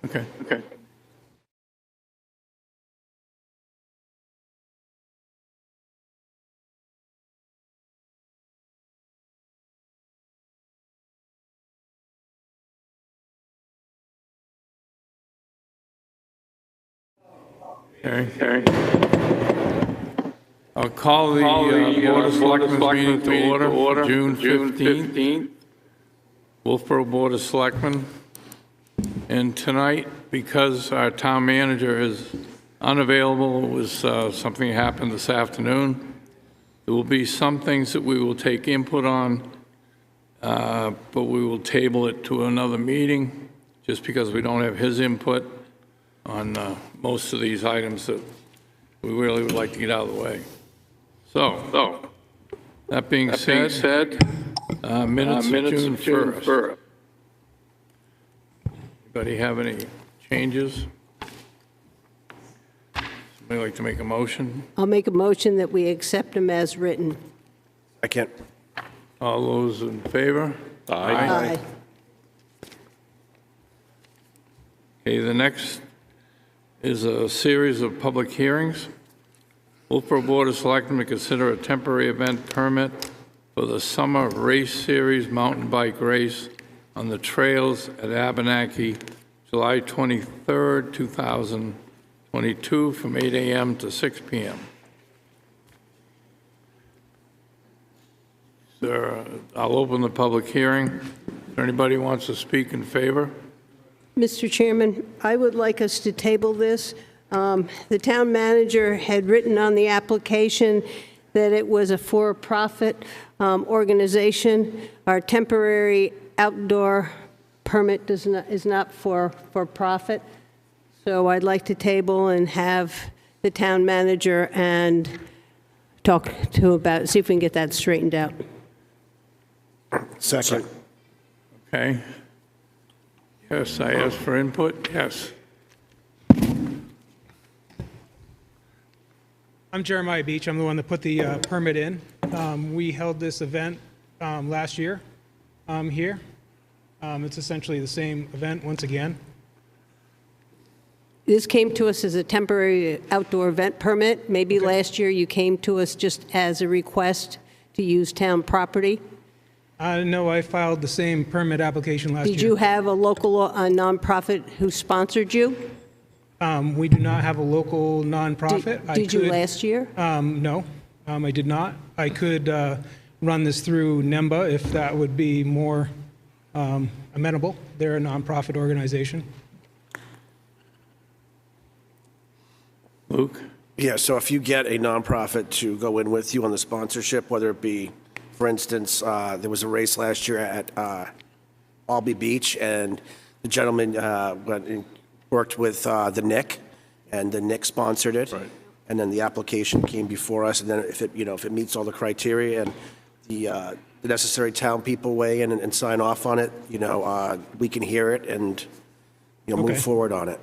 Okay. Okay. I'll call the Board of Selectmen's meeting to order, June 15th. Wolfeboro Board of Selectmen. And tonight, because our town manager is unavailable, it was something happened this afternoon, there will be some things that we will take input on, but we will table it to another meeting, just because we don't have his input on most of these items that we really would like to get out of the way. So that being said, minutes of June 1st. Anybody have any changes? Somebody like to make a motion? I'll make a motion that we accept them as written. Second. All those in favor? Aye. Okay, the next is a series of public hearings. Wolfeboro Board of Selectmen to consider a temporary event permit for the Summer Race Series mountain bike race on the trails at Abenaki, July 23rd, 2022, from 8 a.m. to 6 p.m. I'll open the public hearing. Is there anybody who wants to speak in favor? Mr. Chairman, I would like us to table this. The town manager had written on the application that it was a for-profit organization. Our temporary outdoor permit is not for profit. So I'd like to table and have the town manager and talk to about, see if we can get that straightened out. Second. Okay. Yes, I asked for input. Yes. I'm Jeremiah Beach. I'm the one that put the permit in. We held this event last year here. It's essentially the same event once again. This came to us as a temporary outdoor event permit. Maybe last year you came to us just as a request to use town property. No, I filed the same permit application last year. Did you have a local nonprofit who sponsored you? We do not have a local nonprofit. Did you last year? No, I did not. I could run this through NEMBA if that would be more amenable. They're a nonprofit organization. Luke? Yeah, so if you get a nonprofit to go in with you on the sponsorship, whether it be, for instance, there was a race last year at Albee Beach, and the gentleman went and worked with the NIC, and the NIC sponsored it. Right. And then the application came before us, and then if it meets all the criteria and the necessary town people weigh in and sign off on it, we can hear it and move forward on it.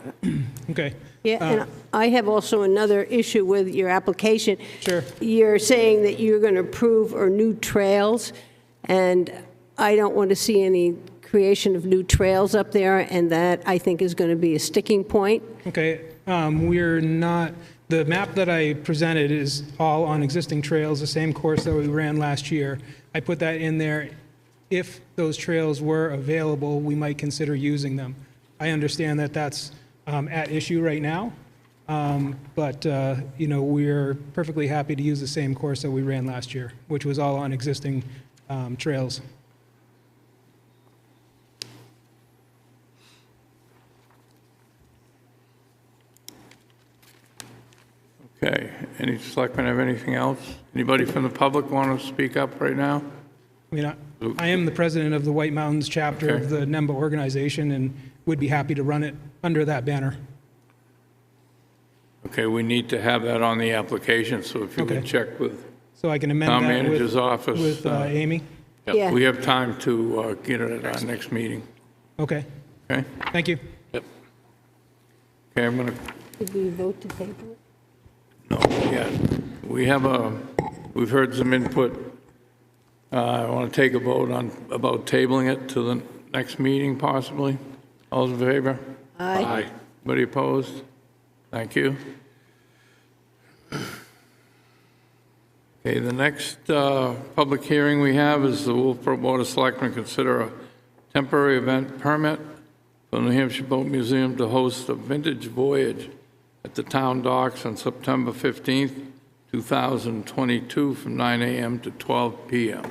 Okay. Yeah, and I have also another issue with your application. Sure. You're saying that you're going to approve or new trails, and I don't want to see any creation of new trails up there, and that I think is going to be a sticking point. Okay. We're not, the map that I presented is all on existing trails, the same course that we ran last year. I put that in there. If those trails were available, we might consider using them. I understand that that's at issue right now, but we're perfectly happy to use the same course that we ran last year, which was all on existing trails. Okay. Any selectmen have anything else? Anybody from the public want to speak up right now? I mean, I am the president of the White Mountains chapter of the NEMBA organization and would be happy to run it under that banner. Okay, we need to have that on the application, so if you can check with So I can amend town that manager's office. with Amy? Yeah. We have time to get it at our next meeting. Okay. Okay? Thank you. Okay, I'm going to, Did we vote to table it? no, yeah. We've heard some input. I want to take a vote about tabling it to the next meeting, possibly. All in favor? Aye. Anybody opposed? Thank you. Okay, the next public hearing we have is the Wolfeboro Board of Selectmen consider a temporary event permit for the New Hampshire Boat Museum to host a vintage voyage at the town docks on September 15th, 2022, from 9 a.m. to 12 p.m.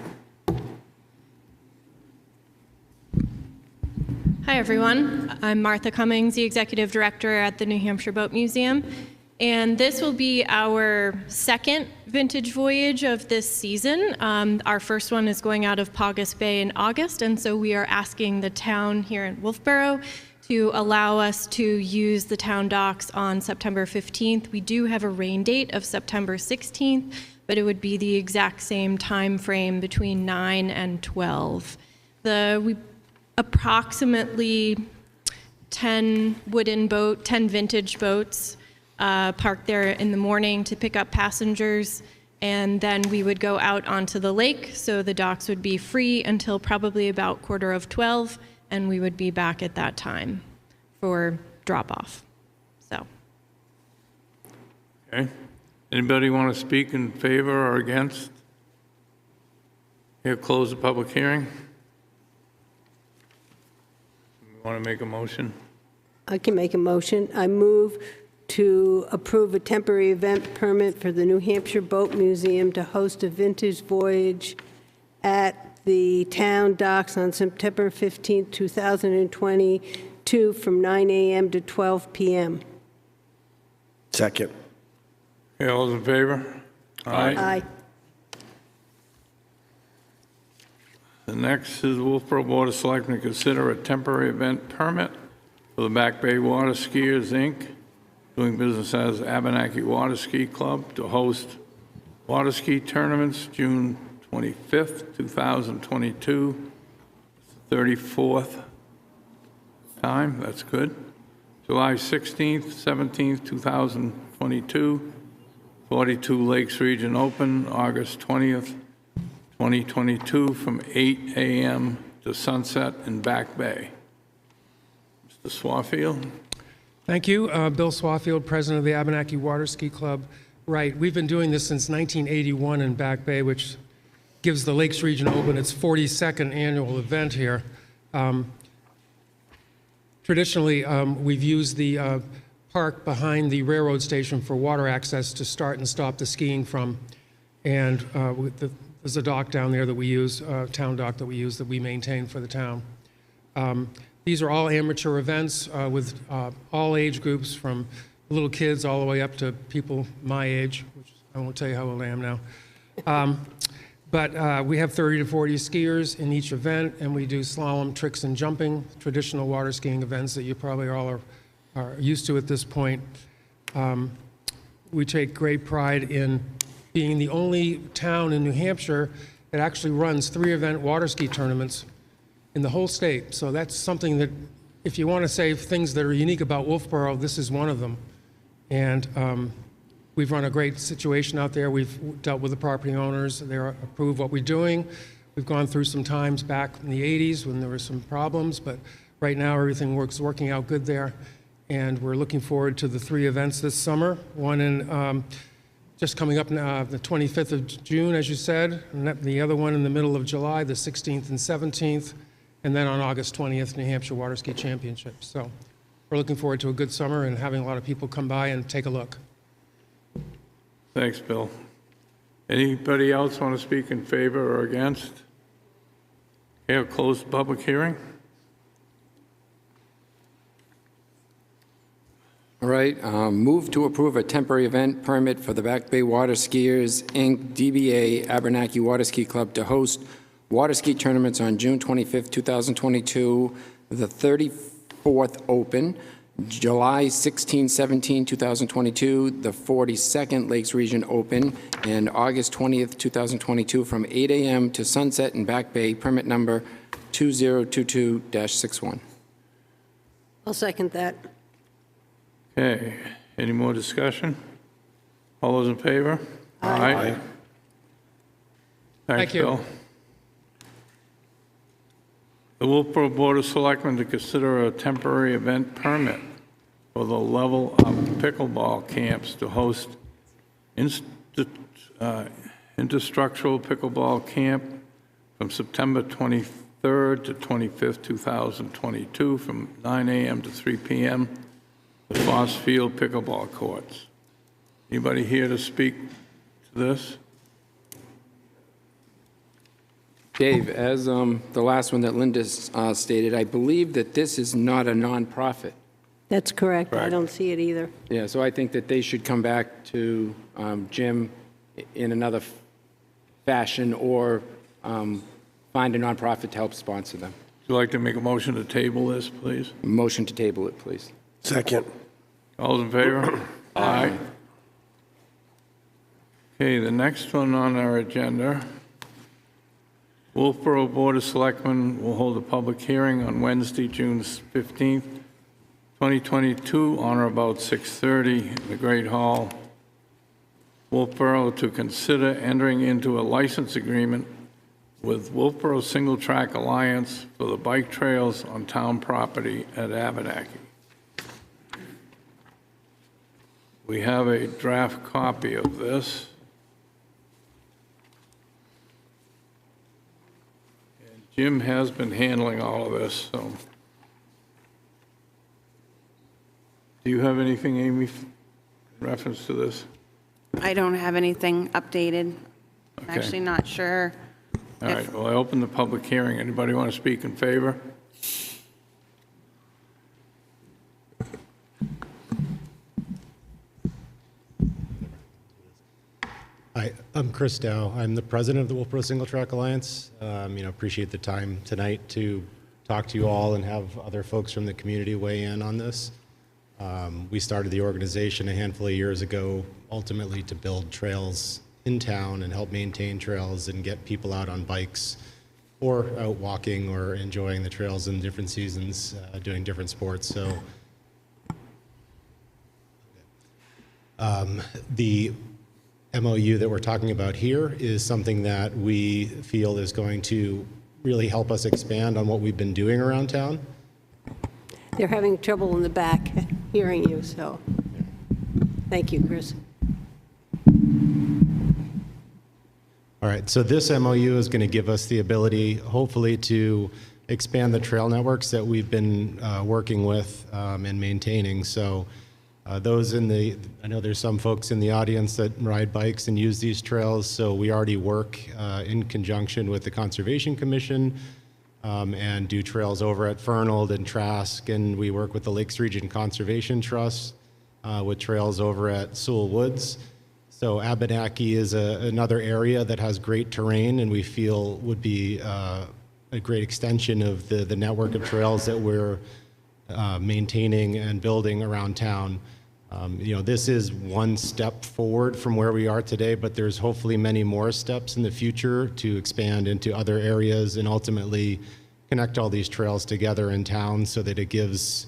Hi, everyone. I'm Martha Cummings, the Executive Director at the New Hampshire Boat Museum. And this will be our second vintage voyage of this season. Our first one is going out of Paugus Bay in August, and so we are asking the town here in Wolfeboro to allow us to use the town docks on September 15th. We do have a rain date of September 16th, but it would be the exact same time frame between 9 and 12. We approximately 10 vintage boats parked there in the morning to pick up passengers, and then we would go out onto the lake, so the docks would be free until probably about 11:45, and we would be back at that time for drop-off. So. Okay. Anybody want to speak in favor or against? Here, close the public hearing. Want to make a motion? I can make a motion. I move to approve a temporary event permit for the New Hampshire Boat Museum to host a vintage voyage at the town docks on September 15, 2022, from 9 a.m. to 12 p.m. Second. Okay, all those in favor? Aye. The next is Wolfeboro Board of Selectmen to consider a temporary event permit for the Back Bay Water Skiers, Inc., doing business as Abenaki Water Ski Club, to host water ski tournaments June 25th, 2022, 34th time, that's good. July 16th, 17th, 2022, 42 Lakes Region Open, August 20th, 2022, from 8 a.m. to sunset in Back Bay. Mr. Swarfield? Thank you. Bill Swarfield, president of the Abenaki Water Ski Club. Right, we've been doing this since 1981 in Back Bay, which gives the Lakes Region Open its 42nd annual event here. Traditionally, we've used the park behind the railroad station for water access to start and stop the skiing from. And there's a dock down there that we use, town dock that we maintain for the town. These are all amateur events with all age groups, from little kids all the way up to people my age, which I won't tell you how old I am now. But we have 30 to 40 skiers in each event, and we do slalom, tricks, and jumping, traditional water skiing events that you probably all are used to at this point. We take great pride in being the only town in New Hampshire that actually runs 3-event water ski tournaments in the whole state. So that's something that, if you want to say things that are unique about Wolfeboro, this is one of them. And we've run a great situation out there. We've dealt with the property owners. They approve what we're doing. We've gone through some times back in the 80s when there were some problems, but right now everything working out good there. And we're looking forward to the 3 events this summer. One in just coming up now, the 25th of June, as you said, and the other one in the middle of July, the 16th and 17th. And then on August 20th, New Hampshire Water Ski Championships. So we're looking forward to a good summer and having a lot of people come by and take a look. Thanks, Bill. Anybody else want to speak in favor or against? Okay, I'll close the public hearing. All right, move to approve a temporary event permit for the Back Bay Water Skiers, Inc., DBA Abenaki Water Ski Club to host water ski tournaments on June 25th, 2022, the 34th Open, July 16, 17, 2022, the 42nd Lakes Region Open, and August 20th, 2022, from 8 a.m. to sunset in Back Bay, permit number 2022-61. I'll second that. Okay, any more discussion? All those in favor? Aye. Thanks, Thank you. Bill. The Wolfeboro Board of Selectmen to consider a temporary event permit for the level up pickleball camps to host interstructural pickleball camp from September 23rd to 25th, 2022, from 9 a.m. to 3 p.m. The BoS Field pickleball courts. Anybody here to speak to this? Dave, as the last one that Linda stated, I believe that this is not a nonprofit. That's correct. I Correct. don't see it either. Yeah, so I think that they should come back to Jim in another fashion or find a nonprofit to help sponsor them. Would you like to make a motion to table this, please? Motion to table it, please. Second. All those in favor? Aye. Okay, the next one on our agenda, Wolfeboro Board of Selectmen will hold a public hearing on Wednesday, June 15th, 2022, on or about 6:30 in the Great Hall, Wolfeboro, to consider entering into a license agreement with Wolfeboro Single Track Alliance for the bike trails on town property at Abenaki. We have a draft copy of this. And Jim has been handling all of this, so. Do you have anything, Amy, in reference to this? I don't have anything updated. I'm Okay. actually not sure. All right, well, I open the public hearing. Anybody want to speak in favor? Hi, I'm Chris Dow. I'm the president of the Wolfeboro Single Track Alliance. Appreciate the time tonight to talk to you all and have other folks from the community weigh in on this. We started the organization a handful of years ago, ultimately to build trails in town and help maintain trails and get people out on bikes or out walking or enjoying the trails in different seasons, doing different sports. So the MOU that we're talking about here is something that we feel is going to really help us expand on what we've been doing around town. They're having trouble in the back hearing you, so thank you, Chris. All right, so this MOU is going to give us the ability, hopefully, to expand the trail networks that we've been working with and maintaining. So those in the, I know there's some folks in the audience that ride bikes and use these trails, so we already work in conjunction with the Conservation Commission and do trails over at Fernald and Trask, and we work with the Lakes Region Conservation Trust with trails over at Sewell Woods. So Abenaki is another area that has great terrain and we feel would be a great extension of the network of trails that we're maintaining and building around town. This is one step forward from where we are today, but there's hopefully many more steps in the future to expand into other areas and ultimately connect all these trails together in town so that it gives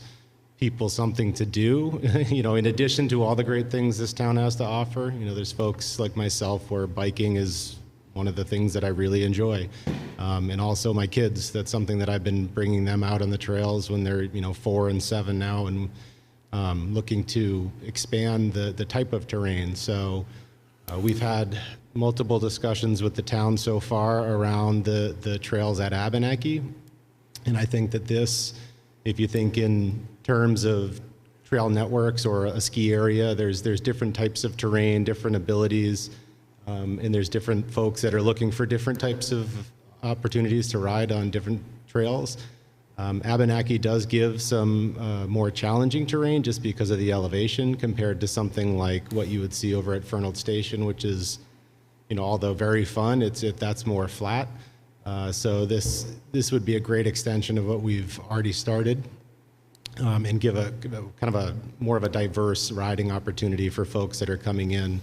people something to do. In addition to all the great things this town has to offer, there's folks like myself where biking is one of the things that I really enjoy. And also my kids, that's something that I've been bringing them out on the trails when they're 4 and 7 now, and looking to expand the type of terrain. So we've had multiple discussions with the town so far around the trails at Abenaki. And I think that this, if you think in terms of trail networks or a ski area, there's different types of terrain, different abilities, and there's different folks that are looking for different types of opportunities to ride on different trails. Abenaki does give some more challenging terrain just because of the elevation compared to something like what you would see over at Fernald Station, which is, although very fun, that's more flat. So this would be a great extension of what we've already started and give a kind of a more of a diverse riding opportunity for folks that are coming in.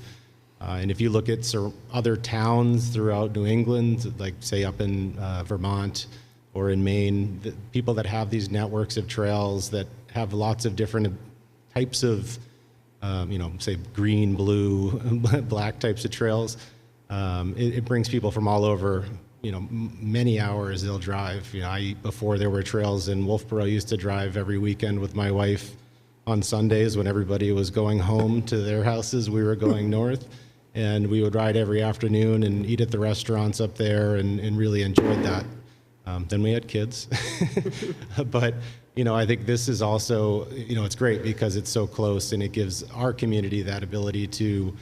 And if you look at other towns throughout New England, like say up in Vermont or in Maine, the people that have these networks of trails that have lots of different types of, say green, blue, black types of trails, it brings people from all over many hours they'll drive. Before there were trails in Wolfeboro, I used to drive every weekend with my wife on Sundays when everybody was going home to their houses. We were going north, and we would ride every afternoon and eat at the restaurants up there and really enjoyed that. Then we had kids. But, I think this is also, it's great because it's so close and it gives our community that ability to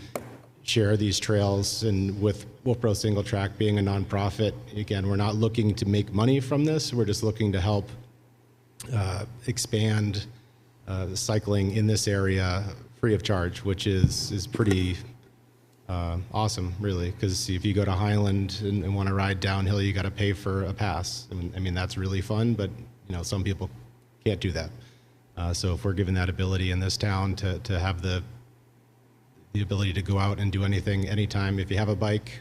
share these trails. And with Wolfeboro Single Track being a nonprofit, again, we're not looking to make money from this. We're just looking to help expand the cycling in this area free of charge, which is pretty awesome, really, because if you go to Highland and want to ride downhill, you got to pay for a pass. That's really fun, but some people can't do that. So if we're given that ability in this town to have the ability to go out and do anything, anytime, if you have a bike,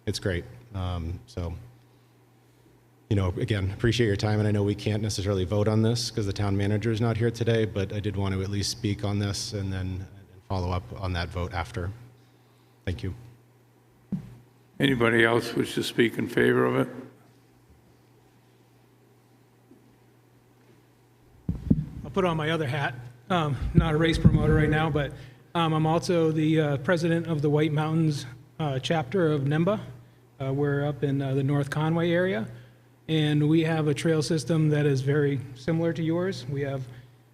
it's great. Again, appreciate your time, and I know we can't necessarily vote on this because the town manager is not here today, but I did want to at least speak on this and then follow up on that vote after. Thank you. Anybody else wish to speak in favor of it? I'll put on my other hat. Not a race promoter right now, but I'm also the president of the White Mountains chapter of NEMBA. We're up in the North Conway area, and we have a trail system that is very similar to yours. We have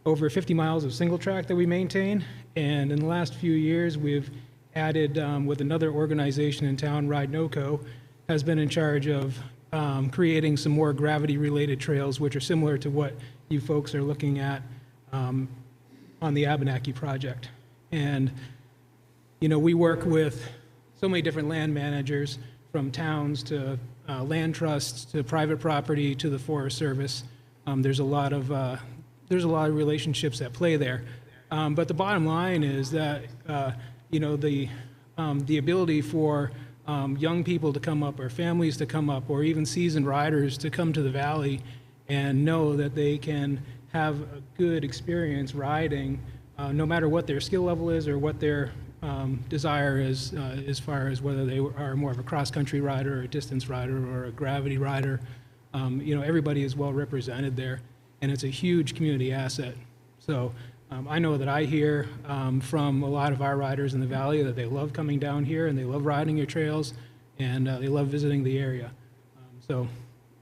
over 50 miles of single track that we maintain, and in the last few years, we've added with another organization in town, Ride NoCo, has been in charge of creating some more gravity-related trails, which are similar to what you folks are looking at on the Abenaki project. And, we work with so many different land managers, from towns to land trusts to private property to the Forest Service. There's a lot of relationships at play there. But the bottom line is that the ability for young people to come up, or families to come up, or even seasoned riders to come to the valley and know that they can have a good experience riding, no matter what their skill level is or what their desire is, as far as whether they are more of a cross-country rider or a distance rider or a gravity rider. Everybody is well represented there, and it's a huge community asset. So I know that I hear from a lot of our riders in the valley that they love coming down here and they love riding your trails, and they love visiting the area. So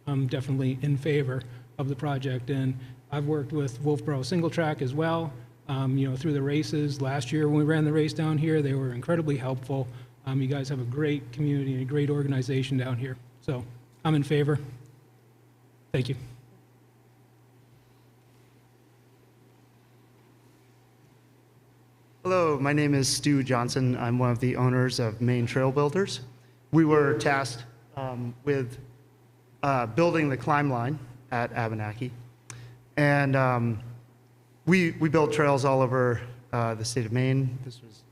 I'm definitely in favor of the project, and I've worked with Wolfeboro Single Track as well. Through the races. Last year when we ran the race down here, they were incredibly helpful. You guys have a great community and a great organization down here. So I'm in favor. Thank you. Hello, my name is Stu Johnson. I'm one of the owners of Maine Trail Builders. We were tasked with building the climb line at Abenaki. And we build trails all over the state of Maine. This was,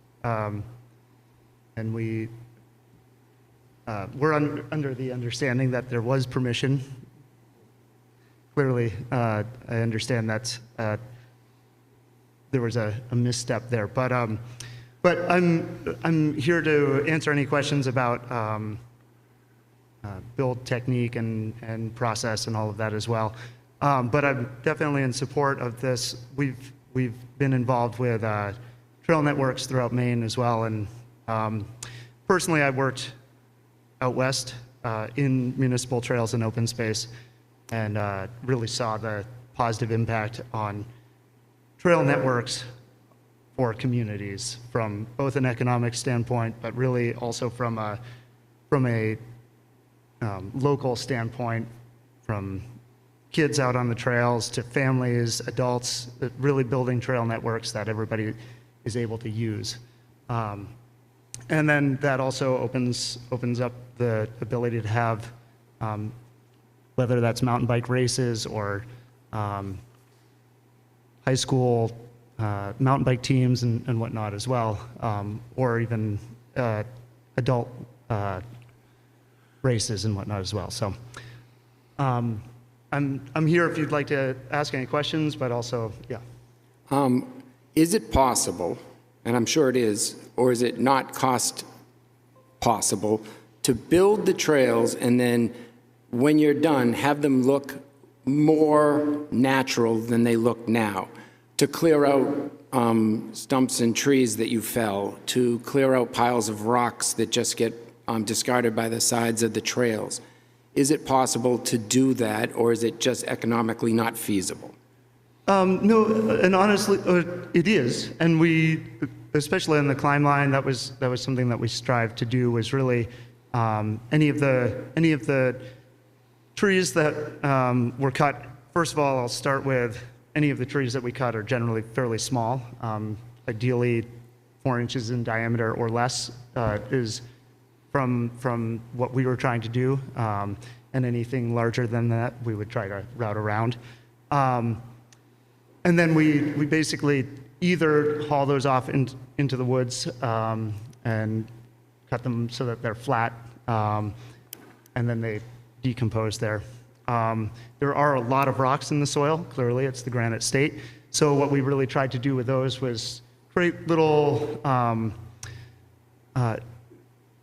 and we were under the understanding that there was permission. Clearly, I understand that there was a misstep there, but I'm here to answer any questions about build technique and process and all of that as well. But I'm definitely in support of this. We've been involved with trail networks throughout Maine as well, and personally, I worked out west in municipal trails and open space, and really saw the positive impact on trail networks for communities from both an economic standpoint, but really also from a local standpoint, from kids out on the trails to families, adults, really building trail networks that everybody is able to use. And then that also opens up the ability to have, whether that's mountain bike races or high school mountain bike teams and whatnot as well, or even adult races and whatnot as well. So I'm here if you'd like to ask any questions, but also, yeah. Is it possible, and I'm sure it is, or is it not cost possible to build the trails, and then when you're done, have them look more natural than they look now, to clear out stumps and trees that you fell, to clear out piles of rocks that just get discarded by the sides of the trails. Is it possible to do that, or is it just economically not feasible? No, and honestly, it is. And we, especially on the climb line, that was something that we strived to do, was really any of the trees that were cut. First of all, I'll start with any of the trees that we cut are generally fairly small. Ideally, 4 inches in diameter or less is from what we were trying to do. And anything larger than that, we would try to route around. And then we basically either haul those off into the woods and cut them so that they're flat, and then they decompose there. There are a lot of rocks in the soil. Clearly, it's the granite state. So what we really tried to do with those was create little.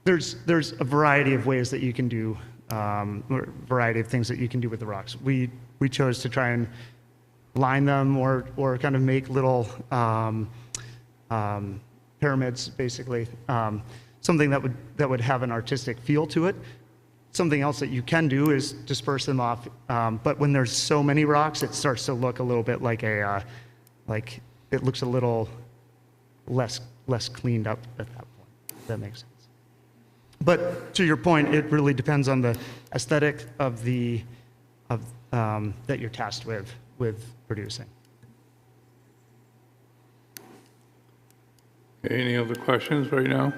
There's a variety of ways that you can do, or variety of things that you can do with the rocks. We chose to try and line them or kind of make little pyramids, basically. Something that would have an artistic feel to it. Something else that you can do is disperse them off. But when there's so many rocks, it starts to look a little bit like like it looks a little less cleaned up at that point. If that makes sense. But to your point, it really depends on the aesthetic of that you're tasked with producing. Okay, any other questions right now?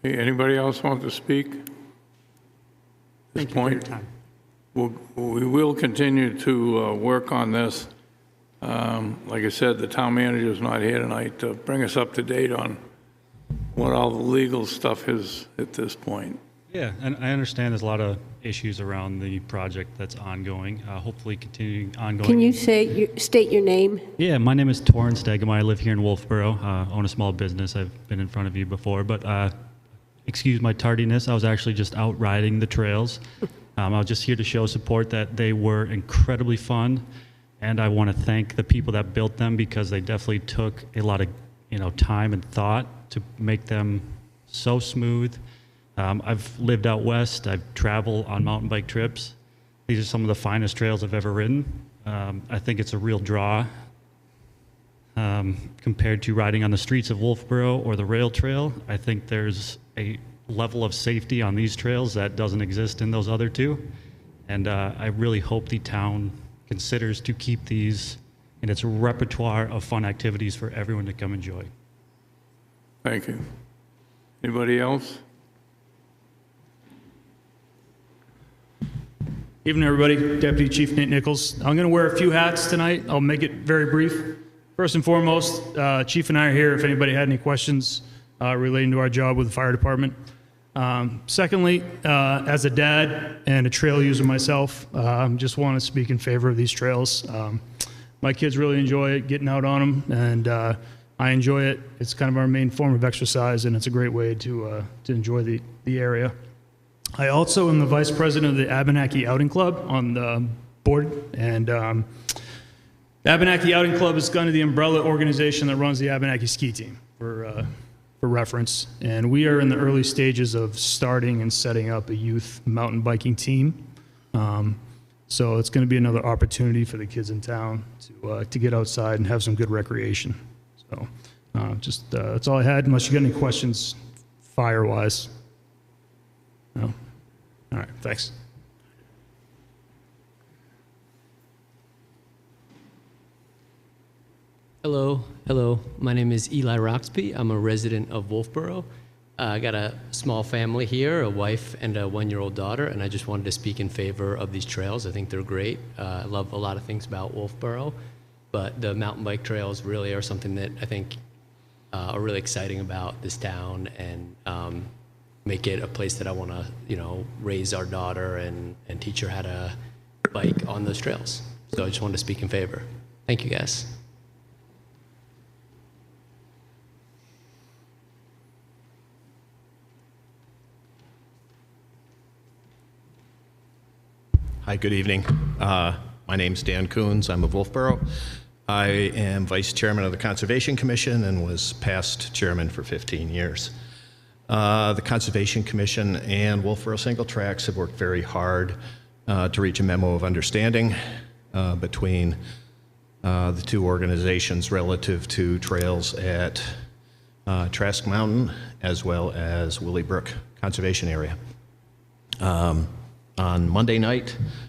Okay, anybody else want to speak? At this Thank you for your point, time. we will continue to work on this. Like I said, the town manager is not here tonight to bring us up to date on what all the legal stuff is at this point. Yeah, and I understand there's a lot of issues around the project that's ongoing, hopefully continuing ongoing. Can you state your name? Yeah, my name is Torrance Degema. I live here in Wolfeboro, own a small business. I've been in front of you before, but excuse my tardiness. I was actually just out riding the trails. I was just here to show support that they were incredibly fun, and I want to thank the people that built them because they definitely took a lot of time and thought to make them so smooth. I've lived out west. I've traveled on mountain bike trips. These are some of the finest trails I've ever ridden. I think it's a real draw compared to riding on the streets of Wolfeboro or the rail trail. I think there's a level of safety on these trails that doesn't exist in those other two. And I really hope the town considers to keep these in its repertoire of fun activities for everyone to come enjoy. Thank you. Anybody else? Evening, everybody. Deputy Chief Nate Nichols. I'm going to wear a few hats tonight. I'll make it very brief. First and foremost, Chief and I are here if anybody had any questions relating to our job with the fire department. Secondly, as a dad and a trail user myself, just want to speak in favor of these trails. My kids really enjoy it, getting out on them, and I enjoy it. It's kind of our main form of exercise, and it's a great way to enjoy the area. I also am the vice president of the Abenaki Outing Club on the board, and the Abenaki Outing Club is kind of the umbrella organization that runs the Abenaki ski team, for reference. And we are in the early stages of starting and setting up a youth mountain biking team. So it's going to be another opportunity for the kids in town to get outside and have some good recreation. So that's all I had, unless you got any questions fire-wise. No? All right, thanks. Hello. My name is Eli Roxby. I'm a resident of Wolfeboro. I got a small family here, a wife and a 1-year-old daughter, and I just wanted to speak in favor of these trails. I think they're great. I love a lot of things about Wolfeboro, but the mountain bike trails really are something that I think are really exciting about this town and make it a place that I want to, raise our daughter and teach her how to bike on those trails. So I just wanted to speak in favor. Thank you, guys. Hi, good evening. My name's Dan Coons. I'm of Wolfeboro. I am Vice Chairman of the Conservation Commission and was past chairman for 15 years. The Conservation Commission and Wolfeboro Single Tracks have worked very hard to reach a memo of understanding between the two organizations relative to trails at Trask Mountain as well as Willybrook Conservation Area. On Monday night,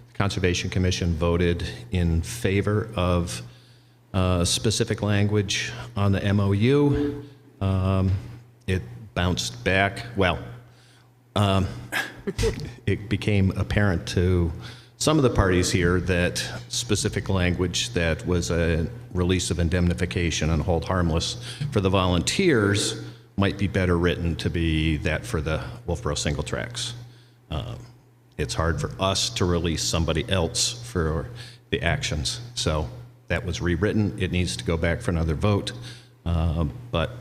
the Conservation Commission voted in favor of specific language on the MOU. It bounced back. Well, it became apparent to some of the parties here that specific language that was a release of indemnification and hold harmless for the volunteers might be better written to be that for the Wolfeboro Single Tracks. It's hard for us to release somebody else for the actions. So that was rewritten. It needs to go back for another vote. But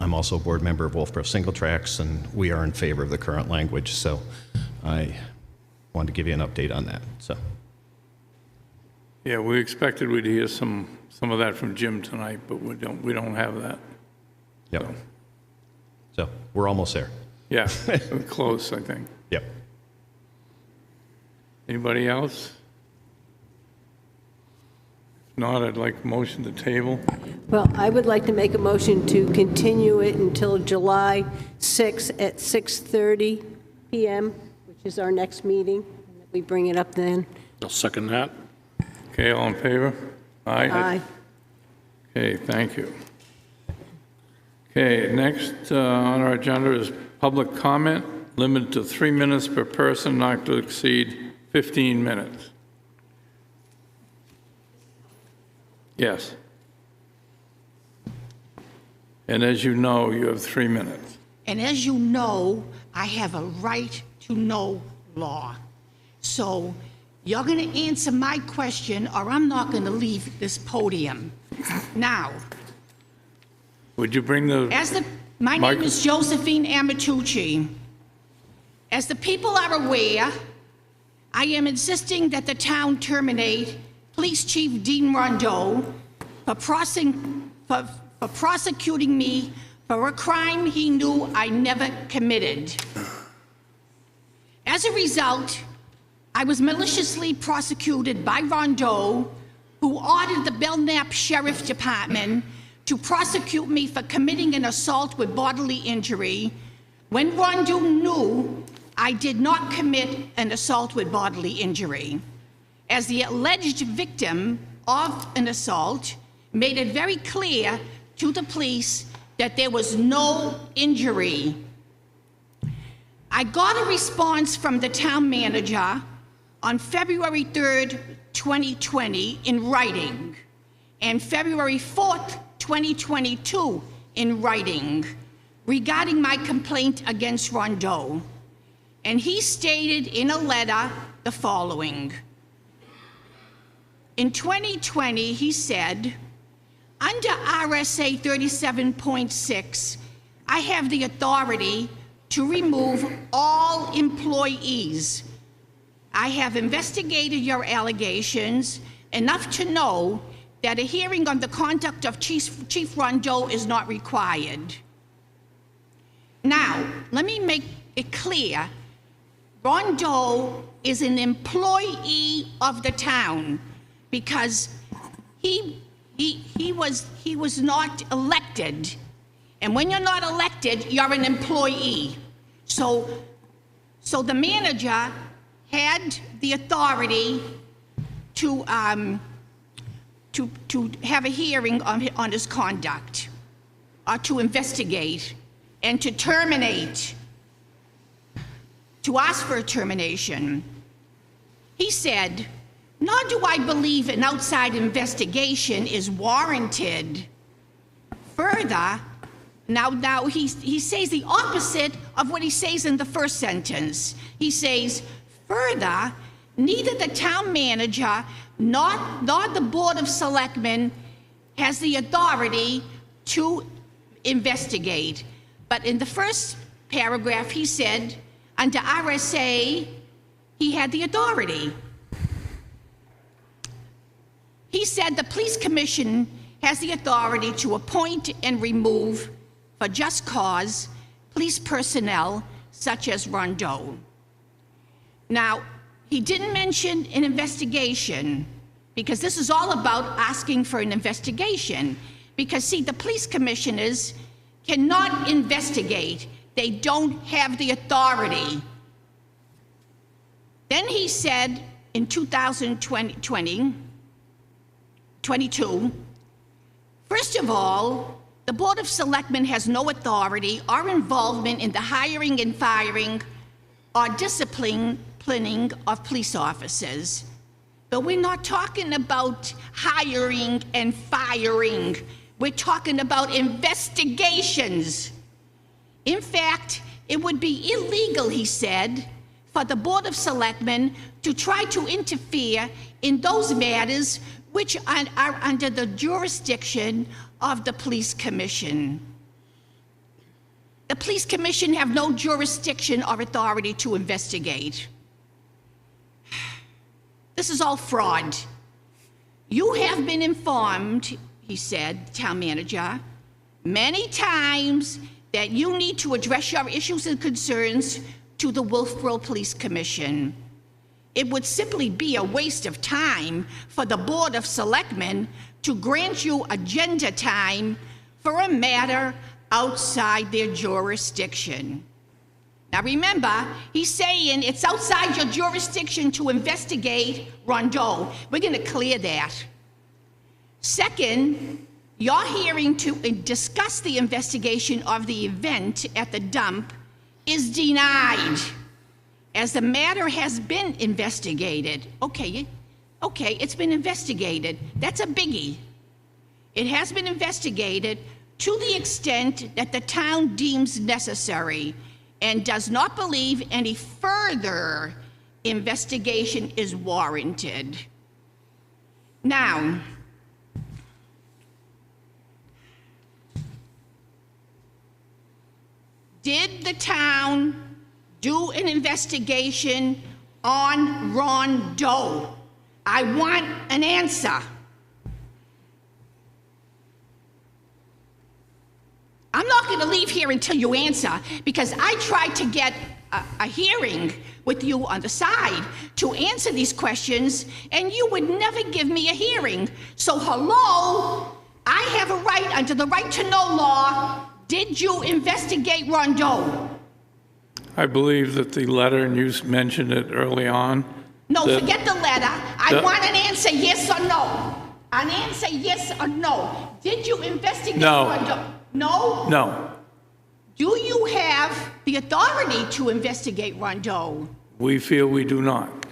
I'm also a board member of Wolfeboro Single Tracks, and we are in favor of the current language. So I wanted to give you an update on that. So. Yeah, we expected we'd hear some of that from Jim tonight, but we don't have that. Yep. So we're almost there. Yeah, we're close, I think. Yep. Anybody else? If not, I'd like a motion to table. Well, I would like to make a motion to continue it until July 6th at 6:30 p.m., which is our next meeting. And that we bring it up then. I'll second that. Okay, all in favor? Aye. Aye. Okay, thank you. Okay, next on our agenda is public comment, limited to 3 minutes per person, not to exceed 15 minutes. Yes. And as you know, you have 3 minutes. And as you know, I have a right to know law. So you're going to answer my question, or I'm not going to leave this podium. Now, would you bring the... My name is Josephine Amatucci. As the people are aware, I am insisting that the town terminate Police Chief Dean Rondeau for prosecuting me for a crime he knew I never committed. As a result, I was maliciously prosecuted by Rondeau, who ordered the Belknap Sheriff Department to prosecute me for committing an assault with bodily injury when Rondeau knew I did not commit an assault with bodily injury. As the alleged victim of an assault made it very clear to the police that there was no injury. I got a response from the town manager on February 3rd, 2020 in writing, and February 4th, 2022 in writing regarding my complaint against Rondeau. And he stated in a letter the following. In 2020, he said, under RSA 37.6, I have the authority to remove all employees. I have investigated your allegations enough to know that a hearing on the conduct of Chief Rondeau is not required. Now, let me make it clear, Rondeau is an employee of the town because he was not elected. And when you're not elected, you're an employee. So the manager had the authority to have a hearing on his conduct, or to investigate, and to terminate, to ask for a termination. He said, nor do I believe an outside investigation is warranted. Further, now he says the opposite of what he says in the first sentence. He says, further, neither the town manager nor the Board of Selectmen has the authority to investigate. But in the first paragraph, he said, under RSA he had the authority. He said the police commission has the authority to appoint and remove, for just cause, police personnel such as Rondeau. Now, he didn't mention an investigation, because this is all about asking for an investigation. Because, see, the police commissioners cannot investigate. They don't have the authority. Then he said in 2022, first of all, the Board of Selectmen has no authority or involvement in the hiring and firing or disciplining of police officers. But we're not talking about hiring and firing. We're talking about investigations. In fact, it would be illegal, he said, for the Board of Selectmen to try to interfere in those matters which are under the jurisdiction of the Police Commission. The Police Commission have no jurisdiction or authority to investigate. This is all fraud. You have been informed, he said, town manager, many times that you need to address your issues and concerns to the Wolfeboro Police Commission. It would simply be a waste of time for the Board of Selectmen to grant you agenda time for a matter outside their jurisdiction. Now remember, he's saying it's outside your jurisdiction to investigate Rondeau. We're going to clear that. Second, your hearing to discuss the investigation of the event at the dump is denied, as the matter has been investigated. Okay, it's been investigated. That's a biggie. It has been investigated to the extent that the town deems necessary and does not believe any further investigation is warranted. Now, did the town do an investigation on Rondeau? I want an answer. I'm not going to leave here until you answer, because I tried to get a hearing with you on the side to answer these questions, and you would never give me a hearing. So hello, I have a right under the right to know law. Did you investigate Rondeau? I believe that the letter, and you mentioned it early on. No, forget the letter. I want an answer, yes or no. An answer, yes or no. Did you investigate Rondeau? No? No. Do you have the authority to investigate Rondeau? We feel we do not.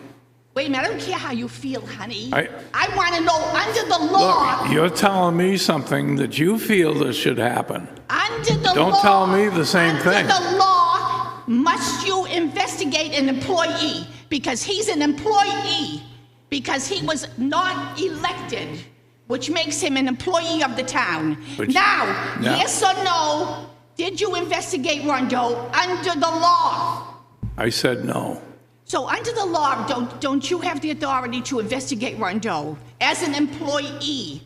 Wait a minute, I don't care how you feel, honey. I want to know, under the law... Look, you're telling me something that you feel that should happen. Under the law... Don't tell me the same thing. Under the law, must you investigate an employee? Because he's an employee. Because he was not elected, which makes him an employee of the town. Now, yes or no, did you investigate Rondeau under the law? I said no. So under the law, don't you have the authority to investigate Rondeau as an employee?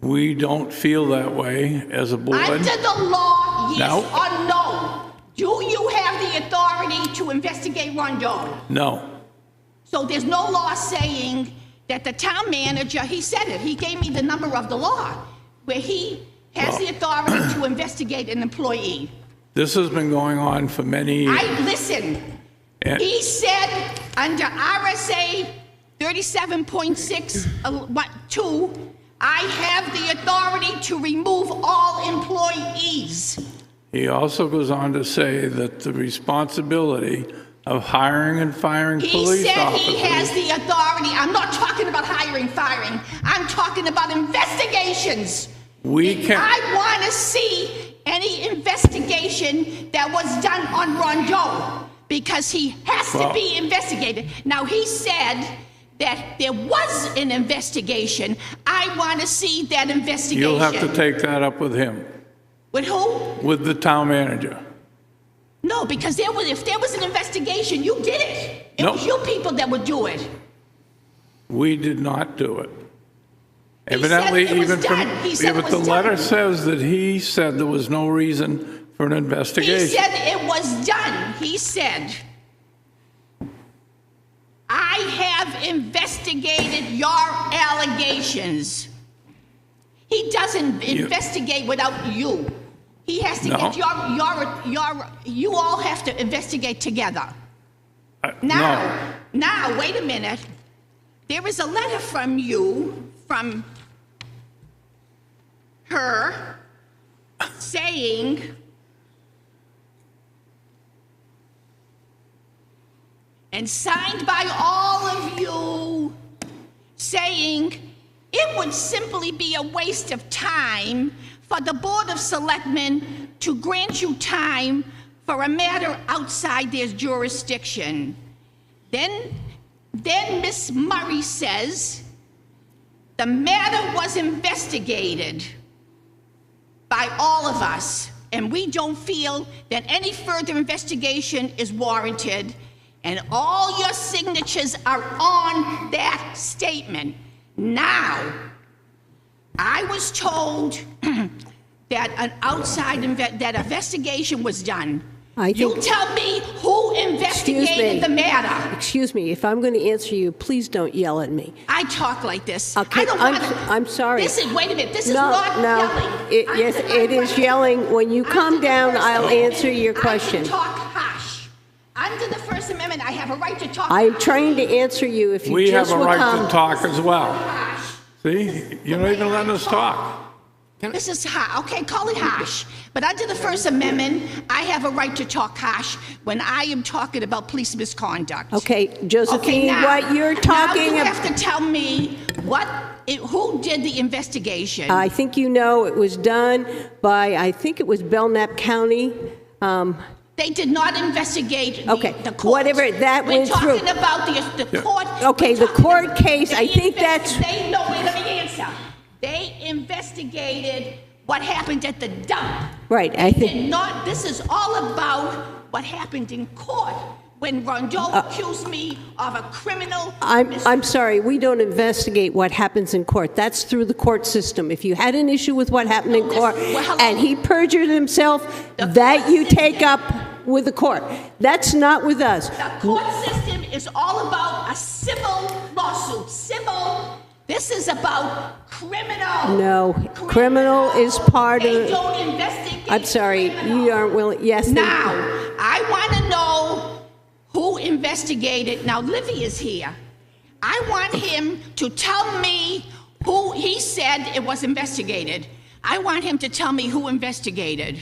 We don't feel that way as a board. Under the law, yes or no? Do you have the authority to investigate Rondeau? No. So there's no law saying that the town manager, he said it, he gave me the number of the law, where he has the authority to investigate an employee. This has been going on for many years. Listen, he said under RSA 37.6(2), I have the authority to remove all employees. He also goes on to say that the responsibility of hiring and firing police officers... He said he has the authority. I'm not talking about hiring, firing. I'm talking about investigations. I want to see any investigation that was done on Rondeau, because he has to be investigated. Now, he said that there was an investigation. I want to see that investigation. You'll have to take that up with him. With who? With the town manager. No, because if there was an investigation, you did it. It No. was you people that would do it. We did not do it. He Evidently, said it was even from, done. He said yeah, it but the was letter done. says that he said there was no reason for an He investigation. said it was done. He said, I have investigated your allegations. He doesn't investigate without you. He has to No. get you all have to investigate together. No. Now, wait a minute. There is a letter from you, from her, saying, and signed by all of you, saying it would simply be a waste of time for the Board of Selectmen to grant you time for a matter outside their jurisdiction. Then Miss Murray says, the matter was investigated by all of us, and we don't feel that any further investigation is warranted, and all your signatures are on that statement. Now, I was told that an outside that investigation was done. You tell me who investigated the matter. Excuse me, if I'm going to answer you, please don't yell at me. I talk like this. Okay, I don't want I'm sorry. This is, wait a minute, this is No, not no, yelling. yes, it is yelling. When you calm down, I'll answer your question. I can talk harsh. Under the First Amendment, I have a right to talk I'm harsh. trying to answer you if you We have just a will right calm. to talk as well. See, you're not even letting us talk. This is harsh. Okay, call it harsh. But under the First Amendment, I have a right to talk harsh when I am talking about police misconduct. Okay, Josephine, now- what you're talking Now you about. have to tell me who did the investigation. I think you know it was done by, I think it was Belknap County. They did not investigate Okay, the court. whatever that went through. We're talking about the court. Okay, the court case, I think that's. No, wait, let me answer. They investigated what happened at the dump. Right, I think. Did not, this is all about what happened in court when Rondeau accused me of a criminal. I'm sorry, we don't investigate what happens in court. That's through the court system. If you had an issue with what happened in court and he perjured himself, that you take up with the court. That's not with us. The court system is all about a civil lawsuit. Civil. This is about criminal. No, criminal is part They of. don't investigate. I'm sorry, you aren't willing. Yes. they- Now, I want to know who investigated. Now, Livy is here. I want him to tell me who he said it was investigated. I want him to tell me who investigated.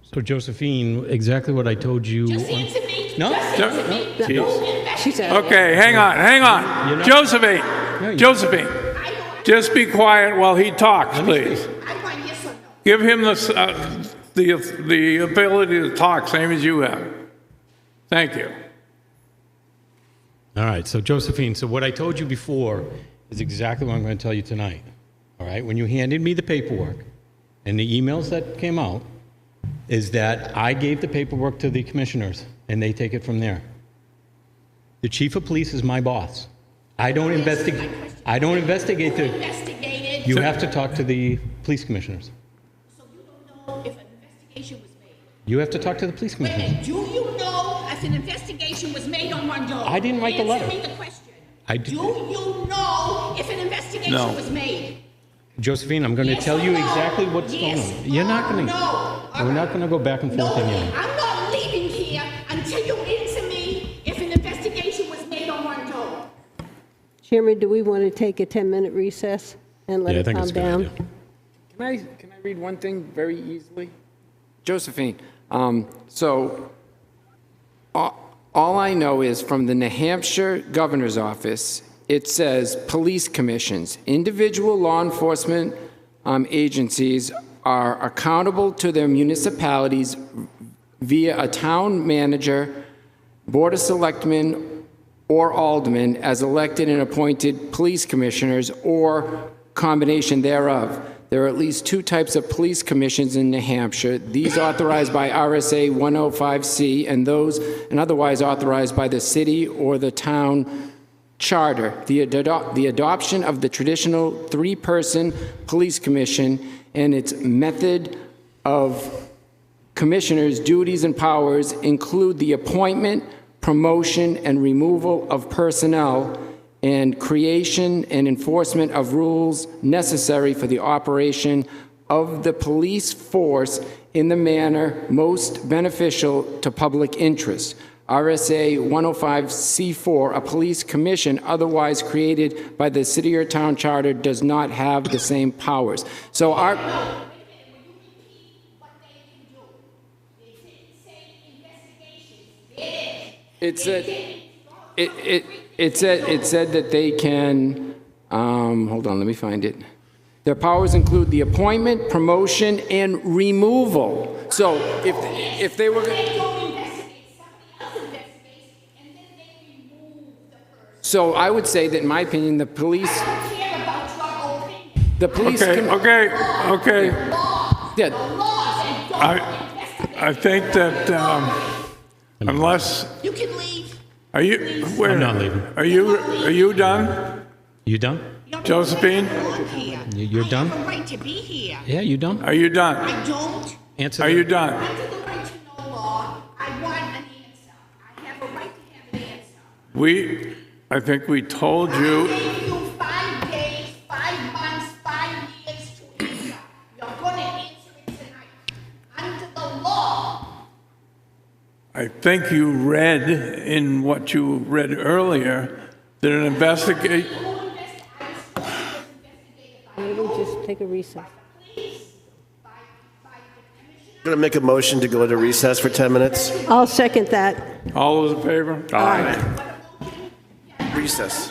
So Josephine, exactly what I told you. Just answer me. No? Just answer me. Jeez. Who investigated? Okay, hang on. Josephine, Josephine, just be quiet while he talks, please. I want yes or no. Give him the ability to talk, same as you have. Thank you. All right, so Josephine, so what I told you before is exactly what I'm going to tell you tonight. All right, when you handed me the paperwork and the emails that came out, is that I gave the paperwork to the commissioners and they take it from there. The chief of police is my boss. I don't investigate. I don't investigate the. Investigated. You have to talk to the police commissioners. So you don't know if an investigation was made. You have to talk to the police Wait a commissioners. minute. Do you know if an investigation was made on Rondeau? I didn't write the letter. Answer me the question. I Do did. you know if an investigation No. was made? Josephine, I'm going to tell you exactly what's going on. You're not going to. no. We're not going to go back and forth anymore. I'm not leaving here until you answer me if an investigation was made on Rondeau. Chairman, do we want to take a 10-minute recess and let Yeah, I it think calm it's a good down? idea. Can I read one thing very easily? Josephine, so all I know is from the New Hampshire Governor's Office, it says police commissions, individual law enforcement agencies are accountable to their municipalities via a town manager, board of selectmen, or aldermen as elected and appointed police commissioners or combination thereof. there are at least 2 types of police commissions in New Hampshire, these authorized by RSA 105C and those and otherwise authorized by the city or the town charter. The adoption of the traditional 3-person police commission and its method of commissioners' duties and powers include the appointment, promotion, and removal of personnel and creation and enforcement of rules necessary for the operation of the police force in the manner most beneficial to public interest. RSA 105C4, a police commission otherwise created by the city or town charter, does not have the same powers. So our... It said that they can, hold on, let me find it. Their powers include the appointment, promotion, and removal. So if they were... So I would say that, in my opinion, the police... The police... Okay. Yeah. I think that unless... You can leave. Are you... Wait, I'm not leaving. Are you done? You done? Josephine? You're done? I have a right to be here. Yeah, you done? Are you done? I don't. Answer Are the- you done? Under the right to know law, I want an answer. I have a right to have an answer. I think we told you... I gave you 5 days, 5 months, 5 years to answer. You're going to answer it tonight. Under the law. I think you read in what you read earlier that an investigate... Maybe just take a recess. Going to make a motion to go into recess for 10 minutes. I'll second that. All those in favor? Aye. Recess.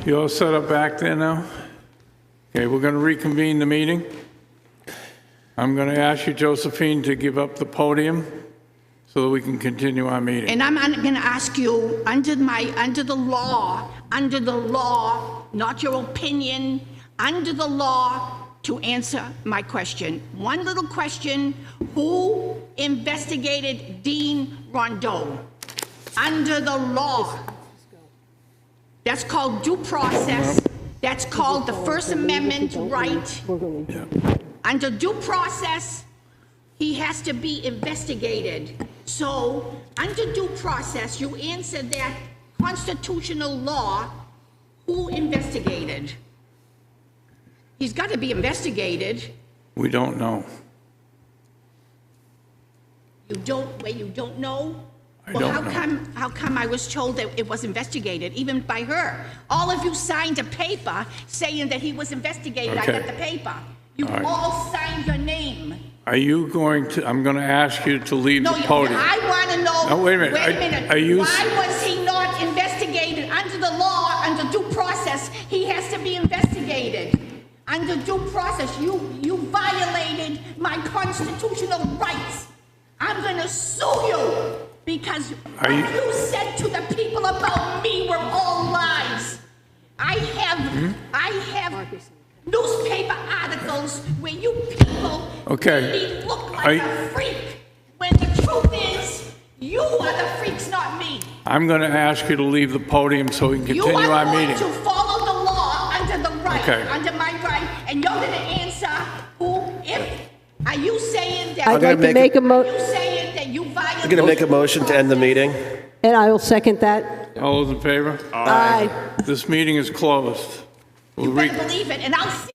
You all set up back there now? Okay, we're going to reconvene the meeting. I'm going to ask you, Josephine, to give up the podium so that we can continue our meeting. And I'm going to ask you, under the law, not your opinion, under the law, to answer my question. One little question: who investigated Dean Rondeau? Under the law. That's called due process. That's called the First Amendment right. Under due process, he has to be investigated. So, under due process, you answer that constitutional law, who investigated? He's got to be investigated. We don't know. You don't know? I Well, don't know. how come I was told that it was investigated, even by her? All of you signed a paper saying that he was investigated. Okay. I got the paper. You All right. all signed your name. Are you going to, I'm going to ask you to leave the podium. I want to know. No, wait a minute. Wait a minute. Are you? Why was he not investigated? Under the law, under due process, he has to be investigated. Under due process, you violated my constitutional rights. I'm going to sue you because what you said to the people about me were all lies. I have newspaper articles where you people made me look like a freak, when the truth is, you are the freaks, not me. I'm going to ask you to leave the podium so we can continue our meeting. You are going to follow the law under the right, Okay. under my right, and you're going to answer who, if, are you saying that? I'd like to make a Are you saying that you violated? I'm going to make a motion to end the meeting. And I will second that. All those in favor? Aye. This meeting is closed. You better believe it, and I'll see.